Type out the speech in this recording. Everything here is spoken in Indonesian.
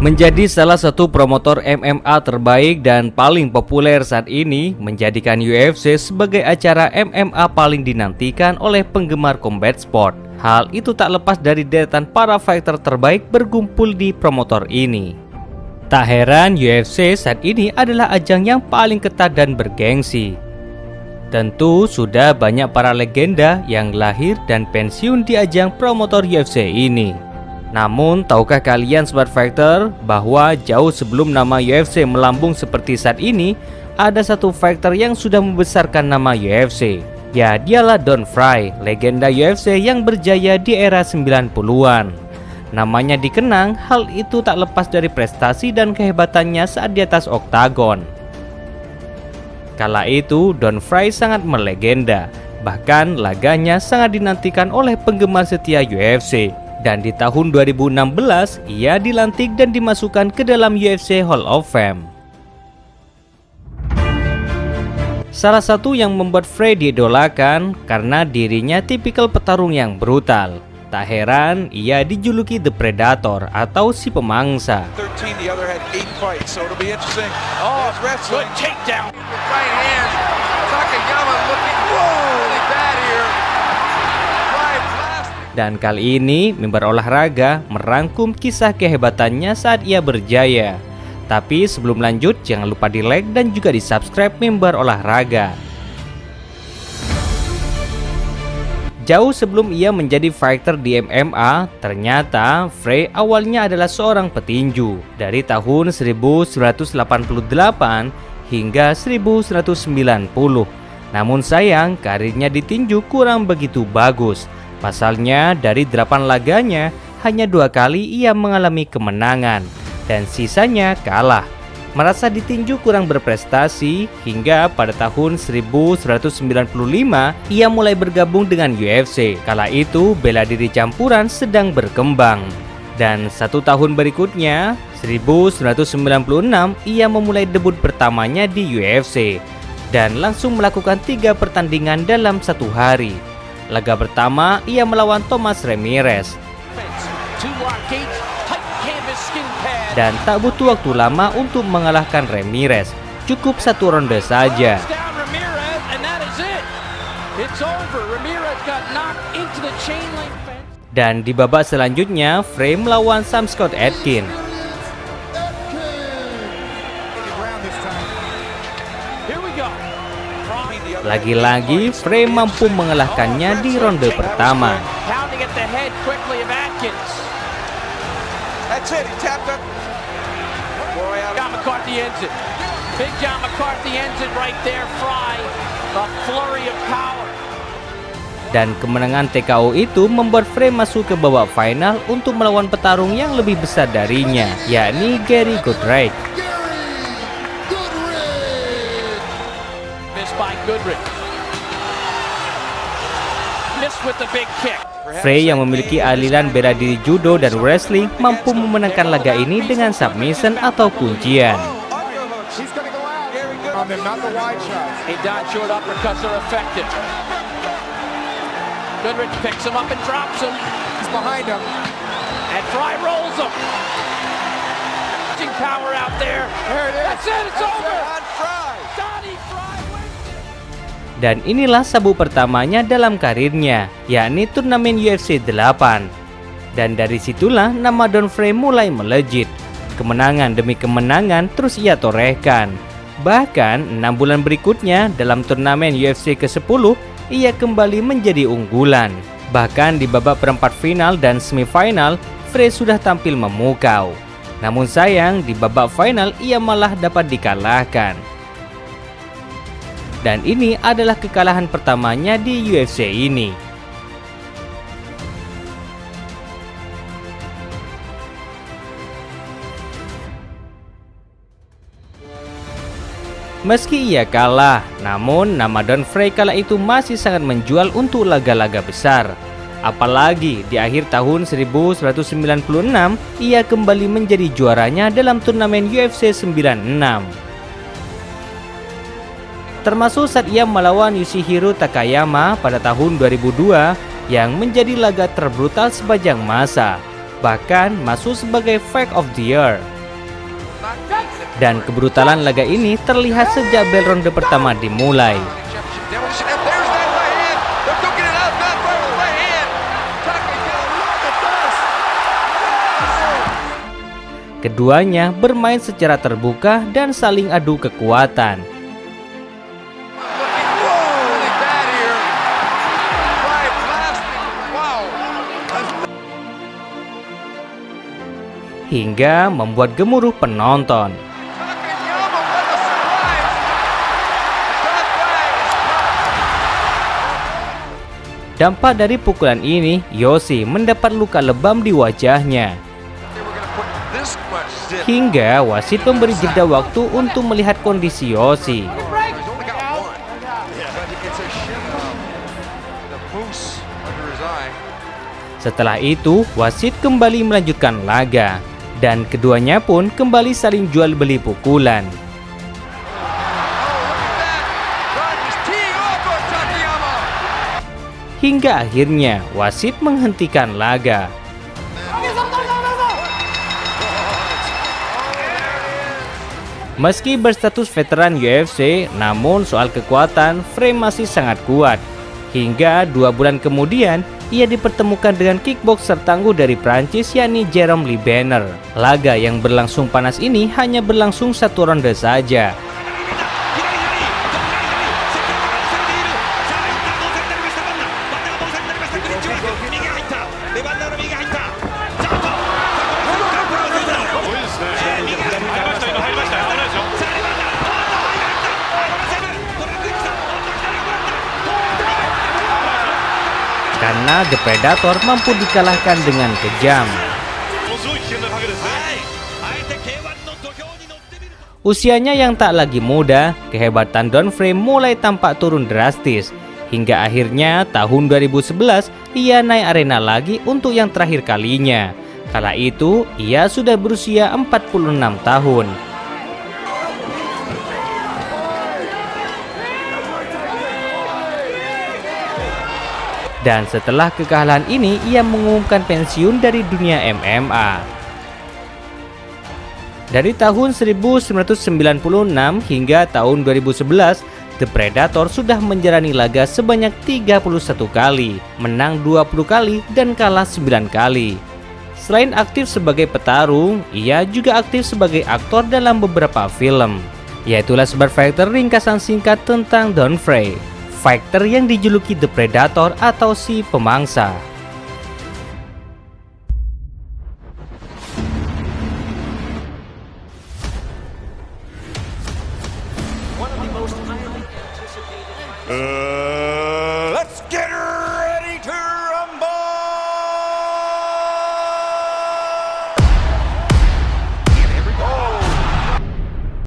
Menjadi salah satu promotor MMA terbaik dan paling populer saat ini, menjadikan UFC sebagai acara MMA paling dinantikan oleh penggemar combat sport. Hal itu tak lepas dari deretan para fighter terbaik berkumpul di promotor ini. Tak heran UFC saat ini adalah ajang yang paling ketat dan bergengsi. Tentu sudah banyak para legenda yang lahir dan pensiun di ajang promotor UFC ini. Namun, tahukah kalian Sobat Fighter bahwa jauh sebelum nama UFC melambung seperti saat ini, ada satu fighter yang sudah membesarkan nama UFC. Ya, dialah Frye, legenda UFC yang berjaya di era 90-an. Namanya dikenang, hal itu tak lepas dari prestasi dan kehebatannya saat di atas oktagon. Kala itu, Frye sangat melegenda, bahkan laganya sangat dinantikan oleh penggemar setia UFC. Dan di tahun 2016, ia dilantik dan dimasukkan ke dalam UFC Hall of Fame. Salah satu yang membuat Frye diidolakan karena dirinya tipikal petarung yang brutal. Tak heran ia dijuluki The Predator atau si pemangsa. Dan kali ini member olahraga merangkum kisah kehebatannya saat ia berjaya. Tapi sebelum lanjut, jangan lupa di like dan juga di subscribe member olahraga. Jauh sebelum ia menjadi fighter di MMA, ternyata Frye awalnya adalah seorang petinju dari tahun 1988 hingga 1990. Namun sayang, karirnya di tinju kurang begitu bagus. Pasalnya, dari 8 laganya, hanya 2 kali ia mengalami kemenangan, dan sisanya kalah. Merasa ditinju kurang berprestasi, hingga pada tahun 1995, ia mulai bergabung dengan UFC. Kala itu, bela diri campuran sedang berkembang. Dan 1 tahun berikutnya, 1996, ia memulai debut pertamanya di UFC, dan langsung melakukan 3 pertandingan dalam 1 hari. Laga pertama, ia melawan Thomas Ramirez. Dan tak butuh waktu lama untuk mengalahkan Ramirez. Cukup 1 ronde saja. Dan di babak selanjutnya, Frye melawan Sam Scott Atkins. Lagi-lagi, Frye mampu mengalahkannya di ronde pertama. Dan kemenangan TKO itu membuat Frye masuk ke babak final untuk melawan petarung yang lebih besar darinya, yakni Gary Goodrich. Frye yang memiliki aliran bela diri judo dan wrestling mampu memenangkan laga ini dengan submission atau kuncian. Dan inilah sabuk pertamanya dalam karirnya, yakni turnamen UFC 8. Dan dari situlah nama Frye mulai melejit. Kemenangan demi kemenangan terus ia torehkan. Bahkan 6 bulan berikutnya dalam turnamen UFC ke-10, ia kembali menjadi unggulan. Bahkan di babak perempat final dan semifinal, Frye sudah tampil memukau. Namun sayang, di babak final ia malah dapat dikalahkan. Dan ini adalah kekalahan pertamanya di UFC ini. Meski ia kalah, namun nama Frye kala itu masih sangat menjual untuk laga-laga besar. Apalagi di akhir tahun 1996, ia kembali menjadi juaranya dalam turnamen UFC 96. Termasuk saat ia melawan Yoshihiro Takayama pada tahun 2002 yang menjadi laga terbrutal sepanjang masa. Bahkan masuk sebagai Fight of the Year. Dan kebrutalan laga ini terlihat sejak bel ronde pertama dimulai. Keduanya bermain secara terbuka dan saling adu kekuatan. Hingga membuat gemuruh penonton. Dampak dari pukulan ini, Yoshi mendapat luka lebam di wajahnya. Hingga wasit memberi jeda waktu untuk melihat kondisi Yoshi. Setelah itu, wasit kembali melanjutkan laga. Dan keduanya pun kembali saling jual beli pukulan. Hingga akhirnya wasit menghentikan laga. Meski berstatus veteran UFC, namun soal kekuatan, Frye masih sangat kuat. Hingga 2 bulan kemudian, ia dipertemukan dengan kickboxer tangguh dari Prancis yakni Jerome Libener. Laga yang berlangsung panas ini hanya berlangsung 1 ronde saja. Karena The Predator mampu dikalahkan dengan kejam. Usianya yang tak lagi muda, kehebatan Don Frye mulai tampak turun drastis. Hingga akhirnya tahun 2011, ia naik arena lagi untuk yang terakhir kalinya. Kala itu, ia sudah berusia 46 tahun. Dan setelah kekalahan ini, ia mengumumkan pensiun dari dunia MMA. Dari tahun 1996 hingga tahun 2011, The Predator sudah menjalani laga sebanyak 31 kali, menang 20 kali, dan kalah 9 kali. Selain aktif sebagai petarung, ia juga aktif sebagai aktor dalam beberapa film. Yaitulah sebar fighter ringkasan singkat tentang Don Frye, fighter yang dijuluki The Predator atau si pemangsa.